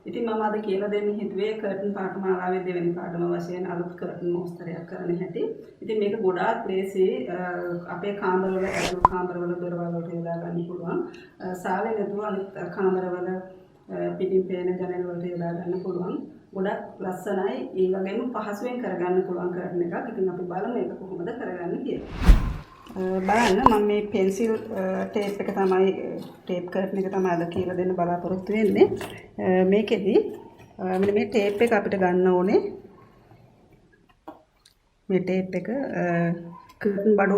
ඉතින් මම අද කියලා දෙන්න හිතුවේ කර්ටන් පාඨමාලාවේ දෙවෙනි පාඩම වශයෙන් අලුත් කර්ටන් මොස්තරයක් කරන හැටි. ඉතින් මේක ගොඩාක් ලේසි අපේ කාමරවල ඇතුළු කාමරවල දොරවල් වලට යොදා ගන්න පුළුවන්. සාලේ නැතුව අනිත් කාමරවල පිටින් පේන ජනෙල් වලට යොදා ගන්න පුළුවන්. ගොඩක් ලස්සනයි. ඒ වගේම පහසුවෙන් කරගන්න පුළුවන් කර්ටන් එකක්. ඉතින් අපි බලමු ඒක කොහොමද කරගන්නේ කියලා. බලන්න මම මේ පෙන්සිල් ටේප් එක තමයි ටේප් කර්ටන් එක තමයි අද කියලා දෙන්න බලාපොරොත්තු වෙන්නේ. මේකෙදි මෙන්න මේ ටේප් එක අපිට ගන්න ඕනේ. මේ ටේප් එක කර්ටන් බඩු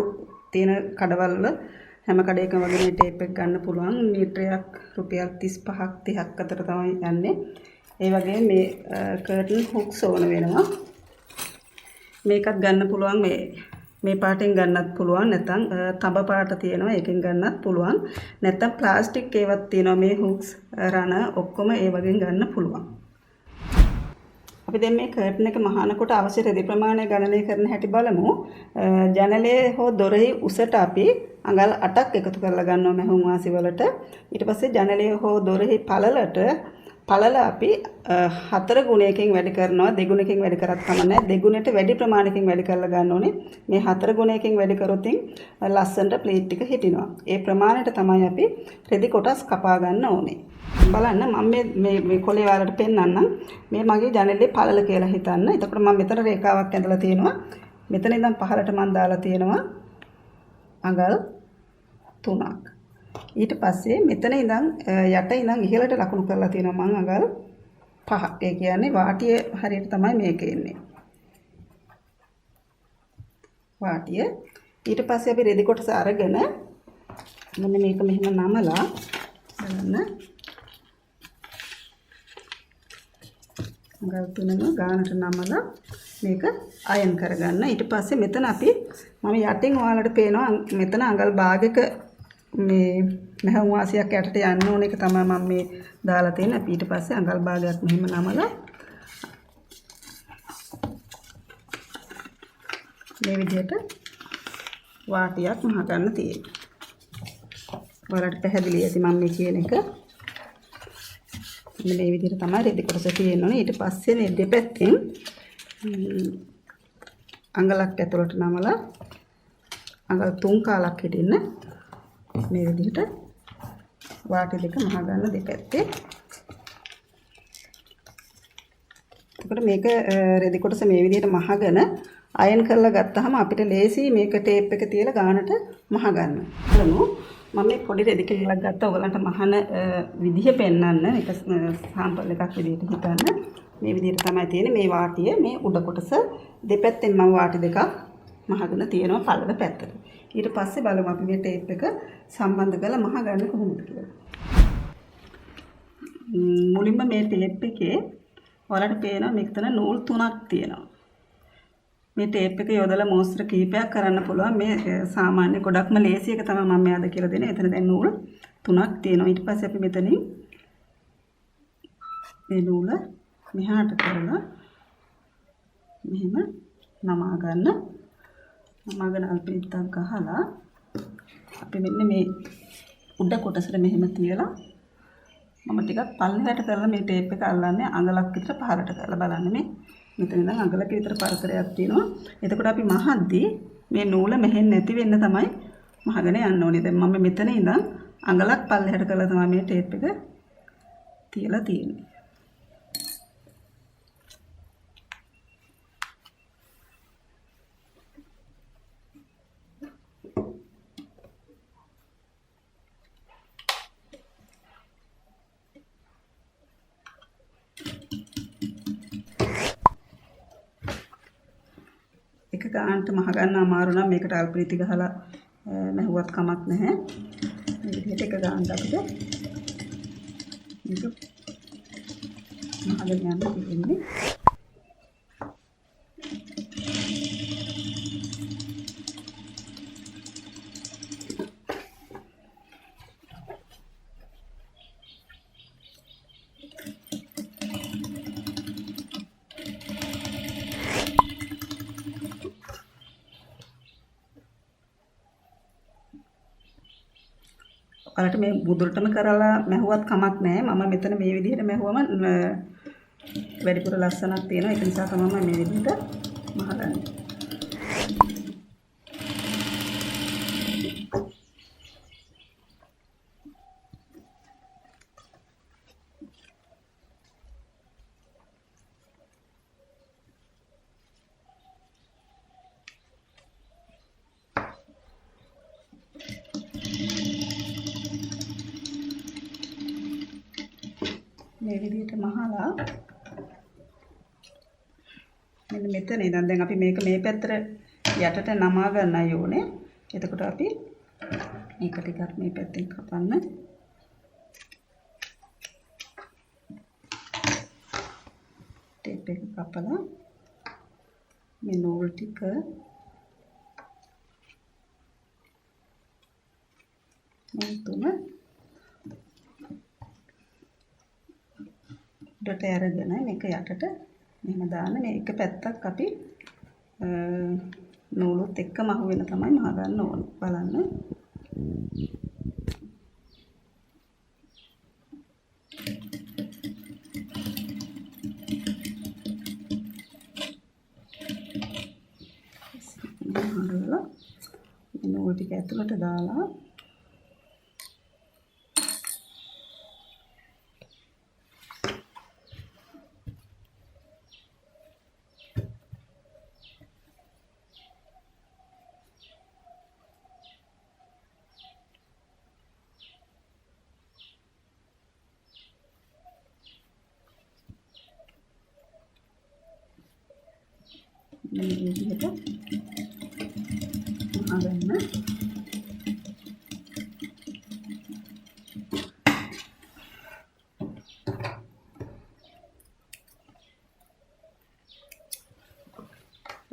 තියෙන කඩවල හැම කඩේකම වගේ මේ ටේප් එක ගන්න පුළුවන්. මීටරයක් රුපියල් 35ක් 30ක් අතර තමයි යන්නේ. ඒ වගේ මේ කර්ටන් හුක්ස් ඕන වෙනවා. මේකත් ගන්න පුළුවන් මේ පාටෙන් ගන්නත් පුළුවන් නැත්නම් තඹ පාට තියෙනවා ඒකෙන් ගන්නත් පුළුවන් නැත්නම් ප්ලාස්ටික් ඒවත් තියෙනවා මේ හුක්ස් රණ ඔක්කොම ඒ වගේ ගන්න පුළුවන්. අපි දැන් මේ කර්ටන් එක මහානකොට අවශ්‍ය රෙදි ප්‍රමාණය ගණනය කරන හැටි බලමු. ජනලයේ හෝ දොරෙහි උසට අපි අඟල් 8ක් එකතු කරලා ගන්නවා මැහුම් වාසි වලට. ඊට පස්සේ ජනලයේ හෝ දොරෙහි පළල අපි 4 ගුණයකින් වැඩි කරනවා. 2 ගුණයකින් වැඩි කරත් කමන්නේ. 2 ගුණයට වැඩි ප්‍රමාණයකින් වැඩි කරලා ගන්න ඕනේ. මේ 4 ගුණයකින් වැඩි කරොතින් ලස්සනට ප්ලේට් ටික හිටිනවා. ඒ ප්‍රමාණයට තමයි අපි රෙදි කොටස් කපා ගන්න ඕනේ. බලන්න මම මේ කොලේ වලට පෙන්නන්නම්. මේ මගේ ජනෙලේ පළල කියලා හිතන්න. එතකොට මම මෙතන රේඛාවක් ඇඳලා තියෙනවා. මෙතන ඉඳන් පහළට මම දාලා තියෙනවා අඟල් 3ක්. ඊට පස්සේ මෙතන ඉඳන් යට ඉඳන් ඉහළට ලකුණු කරලා තියෙනවා මම අඟල් 5ක්. ඒ කියන්නේ වාටිය හරියට තමයි මේක එන්නේ. වාටිය. ඊට පස්සේ අපි රෙදි කොටස අරගෙන මෙන්න මේක මෙහෙම නමලා බලන්න. අඟල් 3ම ගානට නමලා මේක අයන් කරගන්න. ඊට පස්සේ මෙතන අපි මම යටින් ඔයාලට පේනවා මෙතන අඟල් භාගයක මේ මැහුම් වාසියක් යටට යන්න ඕන එක තමයි මම මේ දාලා තියෙන්නේ. අපි ඊට පස්සේ අඟල් භාගයක් මෙහෙම නමලා මේ විදිහට වාටියක් මහ ගන්න තියෙනවා. ඔයාලට පැහැදිලි ඇති මම මේ කියන එක. මේ විදිහට තමයි රෙදි කොටස තියෙන්නේ. ඊට පස්සේ මේ දෙපැත්තෙන් අඟලක් ඇතුළට නමලා අඟල් 3 කාලක් හිටින්න මේ විදිහට වාටි දෙක මහ ගන්න දෙපැත්තේ. එතකොට මේක රෙදි කොටස මේ විදිහට මහගෙන අයන් කරලා ගත්තාම අපිට ලේසි මේක ටේප් එක තියලා ගානට මහ ගන්න. බලමු මම මේ පොඩි රෙදි කෙල්ලක් ගත්තා ඔයගලන්ට මහන විදිහ පෙන්වන්න. ඒක සාම්පල් එකක් විදිහට හිතන්න. මේ විදිහට තමයි තියෙන්නේ මේ වාටිය මේ උඩ කොටස දෙපැත්තෙන් මම වාටි දෙකක් මහගෙන තියෙනවා පළල පැත්තට. ඊට පස්සේ බලමු අපි මේ ටේප් එක සම්බන්ධ කරලා මහ ගන්න කොහොමද කියලා. මුලින්ම මේ ටේප් එකේ ඔයාලට පේනවා මේක තන නූල් 3ක් තියෙනවා. මේ ටේප් එක යොදලා මෝස්තර කීපයක් කරන්න පුළුවන්. මේ සාමාන්‍ය ගොඩක්ම ලේසි එක තමයි මම මේ අද කියලා දෙන්නේ. එතන දැන් නූල් 3ක් තියෙනවා. ඊට පස්සේ අපි මෙතනින් මේ නූල මෙහාට කරලා මෙහෙම නමා ගන්න. නමාගෙන අල්පෙත්තක් ගහලා අපි මෙන්න මේ උඩ කොටසට මෙහෙම තියලා මම ටිකක් පල්ලෙහාට කරලා මේ ටේප් එක අල්ලන්නේ අඟලක් විතර පහළට කරලා බලන්න මේ මෙතන ඉඳන් අඟලක විතර පරතරයක් තියෙනවා. එතකොට අපි මහද්දී මේ නූල මෙහෙන් නැති වෙන්න තමයි මහගෙන යන්න ඕනේ. දැන් මම මෙතන ඉඳන් අඟලක් පල්ලෙහාට කරලා තමයි මේ ටේප් එක තියලා තියෙන්නේ. එක ගානට මහ ගන්න අමාරු නම් මේකට අල්පීති ගහලා මැහුවත් කමක් නැහැ. මේ විදිහට එක ගානට අපිට මේක මහගෙන යන්න තියෙන්නේ. ඔයාලට මේ බුදුරටම කරලා මැහුවත් කමක් නැහැ. මම මෙතන මේ විදිහට මැහුවම වැඩිපුර ලස්සනක් තියෙනවා. ඒක නිසා තමයි මම මේ විදිහට මහගන්නේ. මේ විදිහට මහලා මෙන්න මෙතන ඉඳන් දැන් අපි මේක මේ පැත්තට යටට නමා ගන්නයි ඕනේ. එතකොට අපි මේක ටිකක් මේ පැත්තෙන් කපන්න. ටේප් එක කපලා මේ නූල් ටික මේ තුන ඩොට අරගෙන මේක යටට මෙහෙම දාන්න. මේ එක පැත්තක් අපි නූලුත් එක්ක මහු වෙන තමයි මහ ගන්න ඕන. බලන්න. නූල් ටික ඇතුළට දාලා මේ විදිහට මහගන්න.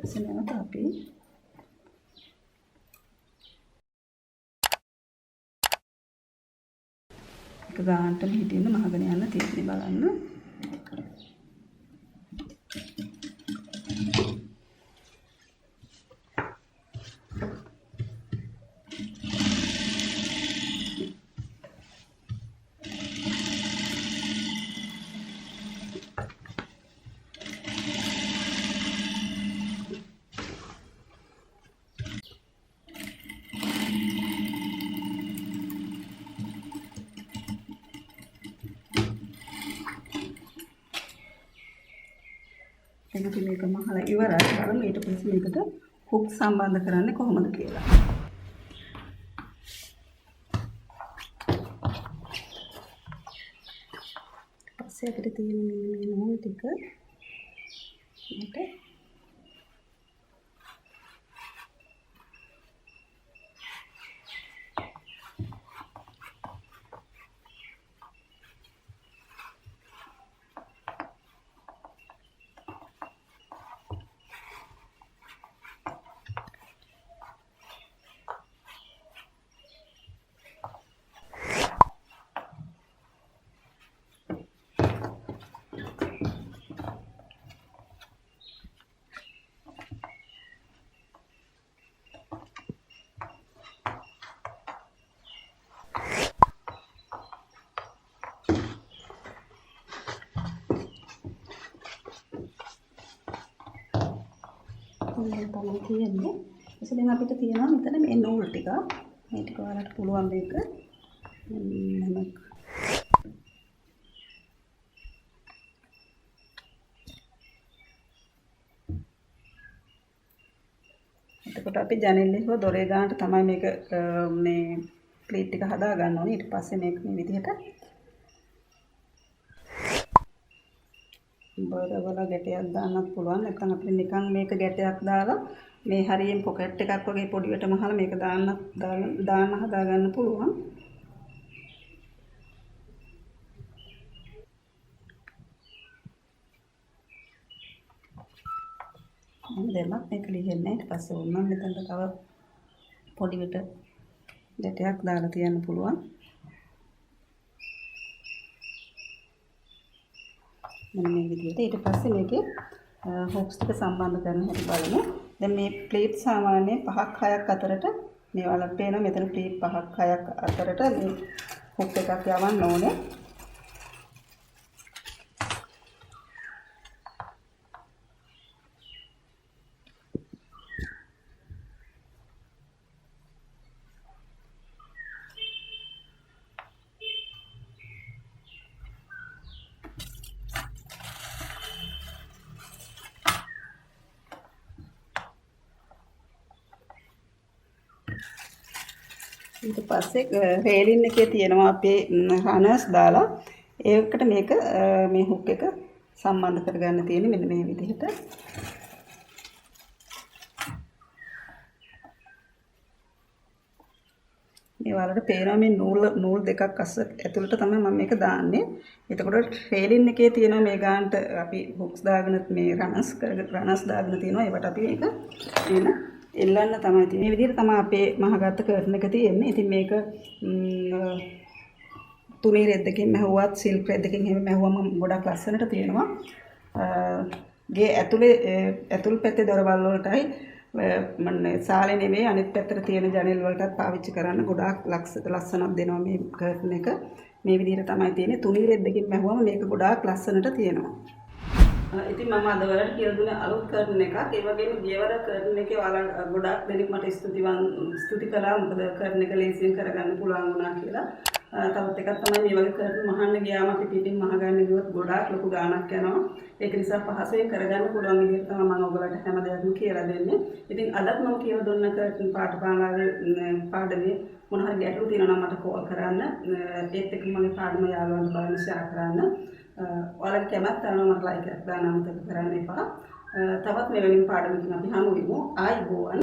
එසේනට අපි එක ගානටම හිටින්න මහගෙන යන්න තියෙන්නේ. බලන්න. අපි මේක මහලා ඉවරයි. බලමු ඊට පස්සේ මේකට හුක් සම්බන්ධ කරන්නේ කොහොමද කියලා. පස්සේ අපිට තියෙන මේ නූල් ටික මේක මේ තමයි තියෙන්නේ. එසේනම් අපිට තියෙනවා මෙතන මේ නූල් ටික. මේ ටික ඔයාලට පුළුවන් මේක නමක් එතකොට අපි ජනෙල්ලේ හෝ දොරේ ගන්නට තමයි මේක මේ ප්ලේට් එක හදා ගන්න ඕනේ. ඊට පස්සේ මේක මේ විදිහට බරවල ගැටයක් දාන්නත් පුළුවන්. නැත්නම් අපිට නිකන් මේක ගැටයක් දාලා මේ හරියෙන් පොකට් එකක් වගේ පොඩියට මහලා මේක දාන්න හදා ගන්න පුළුවන්. මම දෙන්නත් මේක ලියන්නේ. ඊට පස්සේ ඕනනම් මෙතනට තව පොඩියට ගැටයක් දාලා තියන්න පුළුවන්. මේ විදිහට ඊට පස්සේ මේකේ හොක්ස් ටික සම්බන්ධ කරන හැටි බලමු. දැන් මේ ප්ලේට් සාමාන්‍යයෙන් 5ක් 6ක් අතරට මේ වලට පේනවා මෙතන ටීප් 5ක් 6ක් අතරට මේ හුක් එකක් යවන්න ඕනේ. ඊට පස්සේ රේලින් එකේ තියෙනවා අපේ රනර්ස් දාලා ඒකට මේක මේ හුක් එක සම්බන්ධ කරගන්න තියෙන්නේ මෙන්න මේ විදිහට. මේ වලට පේනවා මේ නූල් දෙකක් ඇතුළට තමයි මම මේක දාන්නේ. එතකොට රේලින් එකේ තියෙනවා මේ ගානට අපි හුක්ස් දාගෙන මේ රනර්ස් දාගෙන තියෙනවා. ඒවට අපි මේක එල්ලන්න තමයි තියෙන්නේ. මේ විදිහට තමයි අපේ මහගත්ත කර්ටන් එක තියෙන්නේ. ඉතින් මේක තුනී රෙද්දකින් මැහුවත් සිල්ක් රෙද්දකින් එහෙම මැහුවම ගොඩක් ලස්සනට තියෙනවා. ගේ ඇතුල් පැත්තේ දොරවල් වලටයි මන්නේ සාලේ නෙමෙයි අනිත් පැත්තට තියෙන ජනෙල් වලටත් පාවිච්චි කරන්න ගොඩාක් ලස්සනක් දෙනවා මේ කර්ටන් එක. මේ විදිහට තමයි තියෙන්නේ. තුනී රෙද්දකින් මැහුවම මේක ගොඩාක් ලස්සනට තියෙනවා. ඉතින් මම අද වලට කියලා දුන්නේ අලුත් කර්ටන් එකක්. ඒ වගේම ගියවර කර්ටන් එකේ ඔයාලා ගොඩාක් දෙනෙක් මට ස්තුති කළා. මොකද කර්ටන් එක ලේසියෙන් කරගන්න පුළුවන් වුණා කියලා. තවත් එකක් තමයි මේ වගේ කර්ටන් මහන්න ගියාම අපි පිටින් මහගන්න ගියොත් ගොඩාක් ලොකු ගාණක් යනවා. ඒක නිසා පහසුවෙන් කරගන්න පුළුවන් විදිහට තමයි මම ඔයගලට හැම දෙයක්ම කියලා දෙන්නේ. ඉතින් අදත් මම කියලා දුන්න කර්ටන් පාඨමාලාවේ පාඩමේ මොන හරි ගැටලු තියෙනවා නම් මට කෝල් කරන්න. ඒත් එක්ක මගේ පාඩම යාළුවන්ට බලන්න ෂෙයා කරන්න. ඔයාලට කැමති තරම මට ලයික් එකක් දාන්න අමතක කරන්න එපා. තවත් මෙවැනි පාඩමකින් අපි හමු වෙමු. ආයිබෝවන්.